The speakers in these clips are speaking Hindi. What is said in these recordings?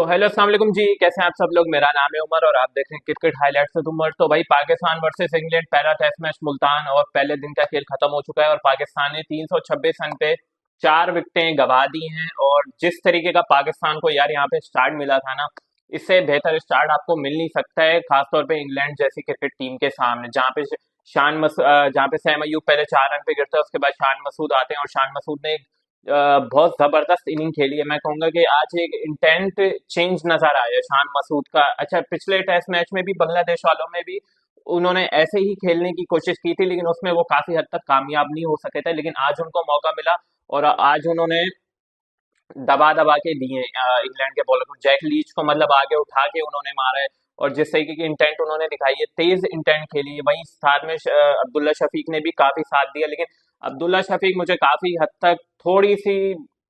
तो हेलो अस्सलाम वालेकुम जी, कैसे हैं आप सब लोग। मेरा नाम है उमर और आप देख रहे हैं क्रिकेट हाइलाइट्स से उमर। तो भाई पाकिस्तान वर्सेस इंग्लैंड पहला टेस्ट मैच मुल्तान और पहले दिन का खेल खत्म हो चुका है और पाकिस्तान ने 326 रन पे 4 विकेटें गंवा दी हैं। और जिस तरीके का पाकिस्तान को यार यहाँ पे स्टार्ट मिला था ना, इससे बेहतर स्टार्ट आपको मिल नहीं सकता है, खासतौर पे इंग्लैंड जैसी क्रिकेट टीम के सामने, जहाँ पे सैम अयूब पहले 4 रन पे गिरता है, उसके बाद शान मसूद आते हैं और शान मसूद ने बहुत जबरदस्त इनिंग खेली है। मैं कहूंगा कि आज एक इंटेंट चेंज नजर आया है शान मसूद का। अच्छा, पिछले टेस्ट मैच में भी बांग्लादेश वालों में भी उन्होंने ऐसे ही खेलने की कोशिश की थी, लेकिन उसमें वो काफी हद तक कामयाब नहीं हो सके थे। लेकिन आज उनको मौका मिला और आज उन्होंने दबा दबा के दिए इंग्लैंड के बॉलर को। जैक लीच को मतलब आगे उठा के उन्होंने मारा है और जिस तरीके की इंटेंट उन्होंने दिखाई है, तेज इंटेंट खेली है। वहीं साथ में अब्दुल्ला शफीक ने भी काफी साथ दिया, लेकिन अब्दुल्ला शफीक मुझे काफी हद तक, थोड़ी सी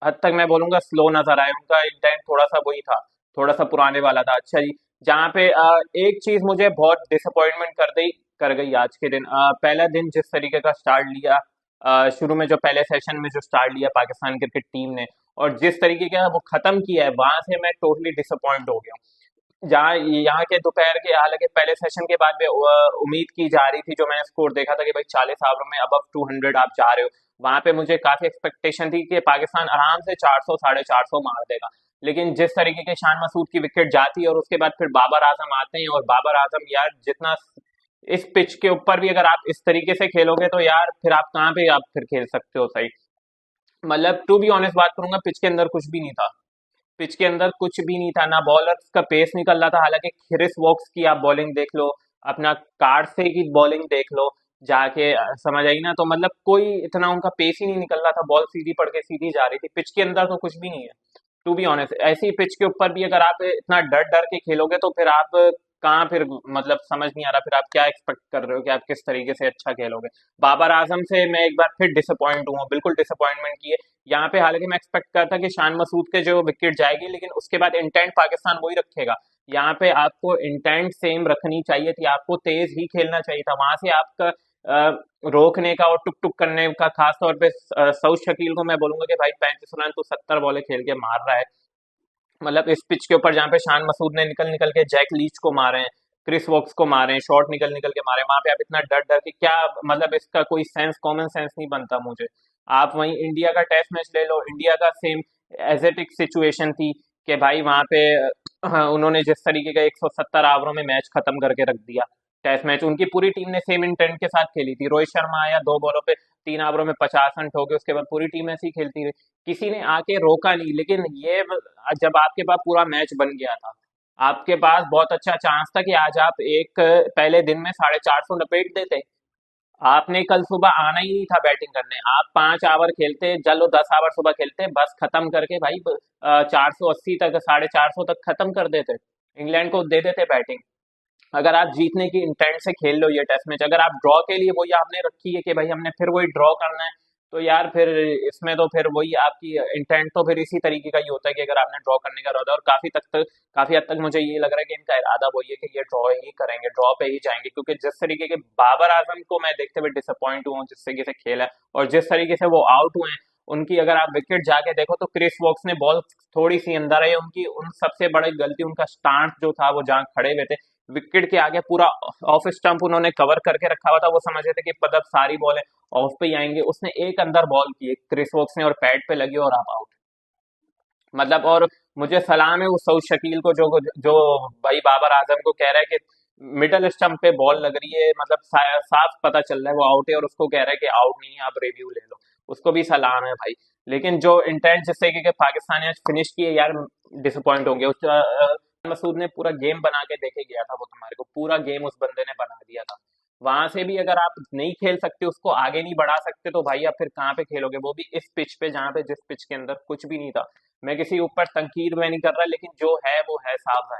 हद तक मैं बोलूंगा स्लो नजर आया। उनका इंटेंट थोड़ा सा वही था, थोड़ा सा पुराने वाला था। अच्छा जी, जहाँ पे एक चीज मुझे बहुत डिसअपॉइंटमेंट कर गई आज के दिन। पहला दिन जिस तरीके का स्टार्ट लिया, शुरू में जो पहले सेशन में जो स्टार्ट लिया पाकिस्तान क्रिकेट टीम ने और जिस तरीके का वो खत्म किया है, वहां से मैं टोटली डिसअपॉइंट हो गया हूँ। जहाँ यहाँ के दोपहर के, हालांकि पहले सेशन के बाद में उम्मीद की जा रही थी, जो मैंने स्कोर देखा था कि भाई 40 ओवर में अबव 200 आप जा रहे हो, वहां पे मुझे काफी एक्सपेक्टेशन थी कि पाकिस्तान आराम से 400 450 मार देगा। लेकिन जिस तरीके के शान मसूद की विकेट जाती है और उसके बाद फिर बाबर आजम आते हैं, और बाबर आजम यार जितना इस पिच के ऊपर भी अगर आप इस तरीके से खेलोगे तो यार फिर आप कहाँ पे आप फिर खेल सकते हो सही। मतलब टू बी ऑनेस्ट बात करूंगा, पिच के अंदर कुछ भी नहीं था। पिच के अंदर कुछ भी नहीं था, ना बॉलर्स का पेस निकल रहा था। हालांकि क्रिस वॉक्स की आप बॉलिंग देख लो, अपना कार्डसे की बॉलिंग देख लो जाके, समझ आई ना। तो मतलब कोई इतना उनका पेस ही नहीं निकल रहा था, बॉल सीधी पड़ के सीधी जा रही थी। पिच के अंदर तो कुछ भी नहीं है। टू बी ऑनेस्ट, ऐसी पिच के ऊपर भी अगर आप इतना डर डर के खेलोगे तो फिर आप कहाँ, फिर मतलब समझ नहीं आ रहा फिर आप क्या एक्सपेक्ट कर रहे हो कि आप किस तरीके से अच्छा खेलोगे। बाबर आजम से मैं एक बार फिर डिसअपॉइंट हुआ, बिल्कुल डिसअपॉइंटमेंट की है यहाँ पे। हालांकि मैं एक्सपेक्ट करता कि शान मसूद के जो विकेट जाएगी, लेकिन उसके बाद इंटेंट पाकिस्तान वही रखेगा। यहाँ पे आपको इंटेंट सेम रखनी चाहिए थी, आपको तेज ही खेलना चाहिए था। वहां से आपका रोकने का और टुक टुक करने का, खास तौर पे सऊद शकील को मैं बोलूंगा कि भाई 35 रन तो 70 बॉलें खेल के मार रहा है। मतलब इस पिच के ऊपर जहाँ पे शान मसूद ने निकल निकल के जैक लीच को मारे हैं, क्रिस वॉक्स को मारे हैं, शॉट निकल निकल के मारे हैं, वहां पे आप इतना डर डर के क्या, मतलब इसका कोई सेंस, कॉमन सेंस नहीं बनता मुझे। आप वहीं इंडिया का टेस्ट मैच ले लो, इंडिया का सेम एजेटिक सिचुएशन थी कि भाई वहां पे उन्होंने जिस तरीके का 170 ओवरों में मैच खत्म करके रख दिया। टेस्ट मैच उनकी पूरी टीम ने सेम इंटेंट के साथ खेली थी। रोहित शर्मा आया, 2 बॉलों पे 3 ओवरों में 50 रन ठोके, उसके बाद पूरी टीम ऐसी ही खेलती रही, किसी ने आके रोका नहीं। लेकिन ये जब आपके पास पूरा मैच बन गया था, आपके पास बहुत अच्छा चांस था कि आज आप एक पहले दिन में 450 लपेट देते। आपने कल सुबह आना ही नहीं था बैटिंग करने, आप 5 ओवर खेलते, चलो 10 ओवर सुबह खेलते, बस खत्म करके भाई 480 तक, 450 तक खत्म कर देते, इंग्लैंड को दे देते बैटिंग। अगर आप जीतने की इंटेंट से खेल लो ये टेस्ट मैच, अगर आप ड्रॉ के लिए वही आपने रखी है कि भाई हमने फिर वही ड्रॉ करना है, तो यार फिर इसमें तो फिर वही आपकी इंटेंट तो फिर इसी तरीके का ही होता है कि अगर आपने ड्रॉ करने का इरादा, और काफी हद तक मुझे ये लग रहा है कि इनका इरादा वही है कि ये ड्रॉ ही करेंगे, ड्रॉ पे ही जाएंगे। क्योंकि जिस तरीके के बाबर आजम को मैं देखते हुए डिसअपॉइंट हुआ हूँ, जिस तरीके से खेला है और जिस तरीके से वो आउट हुए हैं, उनकी अगर आप विकेट जाके देखो तो क्रिस वॉक्स ने बॉल थोड़ी सी अंदर आई, उनकी उन सबसे बड़ी गलती उनका स्टांस जो था, वो जहाँ खड़े हुए थे विकेट के आगे पूरा ऑफ स्टंप उन्होंने कवर करके रखा हुआ था। वो समझ रहे थे कि मतलब सारी बॉलें ऑफ पे ही आएंगे, उसने एक अंदर बॉल की क्रिस वॉक्स ने और पैड पे लगी और आप आउट। मतलब और मुझे सलाम है उस सऊद शकील को जो जो भाई बाबर आजम को कह रहा है कि मिडल स्टंप पे बॉल लग रही है, मतलब साफ पता चल रहा है वो आउट है, और उसको कह रहा है कि आउट नहीं है, आप रिव्यू ले लो। उसको भी सलाम है भाई। लेकिन जो इंटेंट जिस तरीके के पाकिस्तान ने आज फिनिश किए यार, डिसअपॉइंट हो गया। मसूद ने पूरा गेम बना के देखे गया था, वो तुम्हारे को पूरा गेम उस बंदे ने बना दिया था। वहां से भी अगर आप नहीं खेल सकते, उसको आगे नहीं बढ़ा सकते, तो भाई आप फिर कहाँ पे खेलोगे, वो भी इस पिच पे जहाँ पे, जिस पिच के अंदर कुछ भी नहीं था। मैं किसी ऊपर तनकीद में नहीं कर रहा, लेकिन जो है वो है, साफ है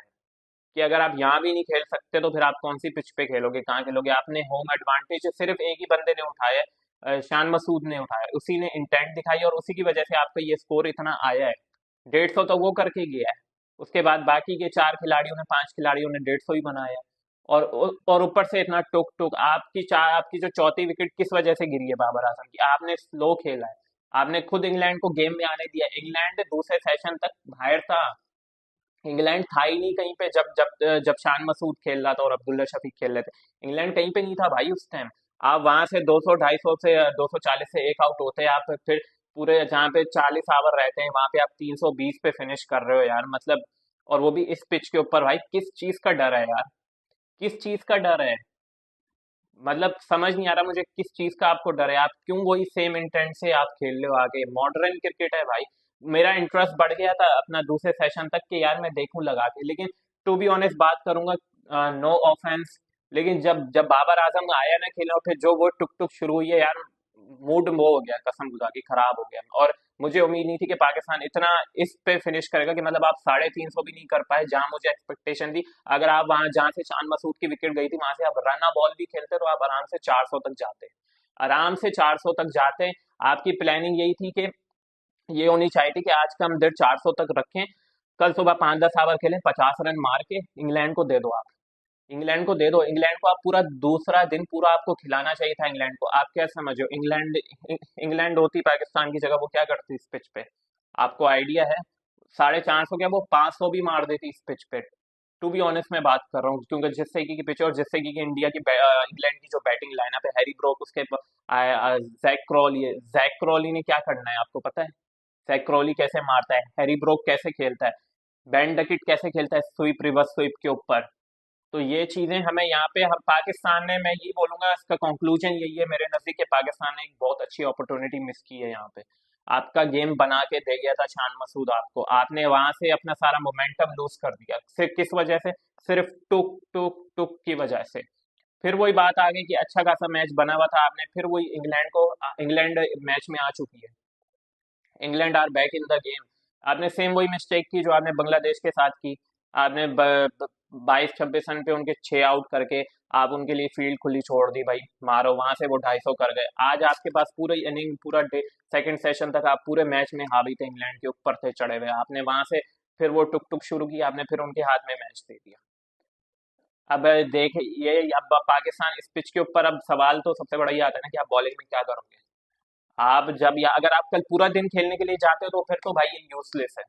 कि अगर आप यहाँ भी नहीं खेल सकते तो फिर आप कौन सी पिच पे खेलोगे, कहाँ खेलोगे। आपने होम एडवांटेज सिर्फ एक ही बंदे ने उठाया है, शान मसूद ने उठाया, उसी ने इंटेंट दिखाई और उसी की वजह से आपका ये स्कोर इतना आया है। 150 तो वो करके गया है, उसके बाद बाकी के 4 खिलाड़ियों ने, 5 खिलाड़ियों ने 150 ही बनाया। और ऊपर से इतना टुक टुक, आपकी जो चौथी विकेट किस वजह से गिरी है बाबर आजम की, आपने स्लो खेला है। आपने खुद इंग्लैंड को गेम में आने दिया, इंग्लैंड दूसरे सेशन तक बाहर था, इंग्लैंड था ही नहीं कहीं पे जब जब जब शान मसूद खेल रहा था और अब्दुल्ला शफीक खेल रहे थे। इंग्लैंड कहीं पे नहीं था भाई उस टाइम। आप वहां से 200 250 से 240 से एक आउट होते हैं आप, फिर पूरे जहाँ पे 40 ओवर रहते हैं वहां पे आप 320 पे फिनिश कर रहे हो यार, मतलब। और वो भी इस पिच के ऊपर भाई, किस चीज का डर है यार? किस चीज का डर है? मतलब समझ नहीं आ रहा मुझे किस चीज का आपको डर है। आप क्यों वही सेम इंटेंट से आप खेल रहे हो आगे? मॉडर्न क्रिकेट है भाई। मेरा इंटरेस्ट बढ़ गया था अपना दूसरे सेशन तक कि यार मैं देखूं लगा के, लेकिन टू बी ऑनेस्ट बात करूंगा, नो ऑफेंस, लेकिन जब जब बाबर आजम आया ना खेलने और फिर जो वो टुक टुक शुरू हुई है यार, मूड वो हो गया, कसम खुदा की खराब हो गया। और मुझे उम्मीद नहीं थी कि पाकिस्तान इतना इस पे फिनिश करेगा कि मतलब आप 350 भी नहीं कर पाए जहां मुझे एक्सपेक्टेशन थी। अगर आप वहां जहां से शान मसूद की विकेट गई थी वहां से आप रन बॉल भी खेलते तो आप आराम से 400 तक जाते, आराम से 400 तक जाते। आपकी प्लानिंग यही थी कि ये होनी चाहिए थी कि आज का हम 450 तक रखें, कल सुबह 5-10 ओवर खेलें, 50 रन मार के इंग्लैंड को दे दो आप। इंग्लैंड को दे दो, इंग्लैंड को आप पूरा दूसरा दिन पूरा आपको खिलाना चाहिए था इंग्लैंड को। आप क्या समझो, इंग्लैंड होती पाकिस्तान की जगह वो क्या करती इस पिच पे? आपको आइडिया है? 450 क्या, वो 500 भी मार देती इस पिच पे। टू बी ऑनेस्ट मैं बात कर रहा हूँ, क्योंकि जिस तरीके की पिच है और जिस तरीके की इंडिया की इंग्लैंड की जो बैटिंग लाइनअप है, हैरी ब्रोक, उसके जैक क्रॉली है। जैक क्रॉली ने क्या करना है आपको पता है? जैक क्रॉली कैसे मारता है, हैरी ब्रोक कैसे खेलता है, बेन डकिट कैसे खेलता है स्वीप, रिवर्स स्वीप के ऊपर। तो ये चीजें हमें यहाँ पे, हम पाकिस्तान ने, मैं यही बोलूंगा इसका कंक्लूजन यही है मेरे नजदीक के, पाकिस्तान ने एक बहुत अच्छी अपॉर्चुनिटी मिस की है यहाँ पे। आपका गेम बना के दे गया था शान मसूद आपको, आपने वहां से अपना सारा मोमेंटम लूज कर दिया, सिर्फ किस वजह से? सिर्फ टुक टुक टुक की वजह से। फिर वही बात आ गई कि अच्छा खासा मैच बना हुआ था, आपने फिर वही इंग्लैंड मैच में आ चुकी है, England are back in the game. आपने सेम वही मिस्टेक की जो आपने बांग्लादेश के साथ की। आपने 22-26 रन पे उनके 6 आउट करके आप उनके लिए फील्ड खुली छोड़ दी भाई, मारो वहां से वो 250 कर गए। आज आपके पास पूरी इनिंग, पूरा डे, सेकंड सेशन तक आप पूरे मैच में हावी थे, इंग्लैंड के ऊपर थे चढ़े हुए, आपने वहां से फिर वो टुक टुक शुरू की, आपने फिर उनके हाथ में मैच दे दिया। अब देख ये, अब पाकिस्तान इस पिच के ऊपर, अब सवाल तो सबसे बड़ा ये आता है ना कि आप बॉलिंग में क्या करोगे? आप जब, या अगर आप कल पूरा दिन खेलने के लिए जाते हो तो फिर तो भाई ये यूजलेस है,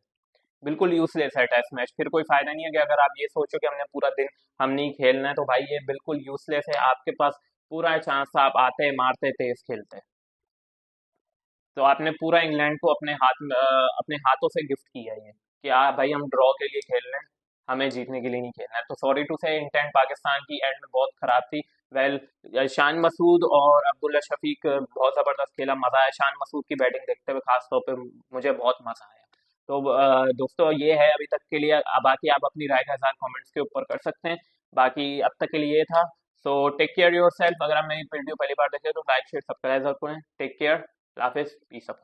बिल्कुल यूजलेस है टेस्ट मैच, फिर कोई फायदा नहीं है। कि अगर आप ये सोचो कि हमने पूरा दिन हम नहीं खेलना है, तो भाई ये बिल्कुल यूजलेस है। आपके पास पूरा चांस था, आप आते मारते तेज खेलते। तो आपने पूरा इंग्लैंड को अपने हाथों से गिफ्ट किया ये, कि भाई हम ड्रॉ के लिए खेल रहे हैं, हमें जीतने के लिए नहीं खेलना है। तो सॉरी टू से, इंटेंट पाकिस्तान की एंड में बहुत खराब थी। वेल, शान मसूद और अब्दुल्ला शफीक बहुत जबरदस्त खेला, मजा आया शान मसूद की बैटिंग देखते हुए, खास तौर पे मुझे बहुत मजा आया। तो दोस्तों ये है अभी तक के लिए, बाकी आप अपनी राय का इज़हार कमेंट्स के ऊपर कर सकते हैं। बाकी अब तक के लिए ये था। So take care yourself, अगर आप मेरी वीडियो पहली बार देखे तो लाइक शेयर सब्सक्राइब करें। टेक केयर, हाफिज, पीस अप।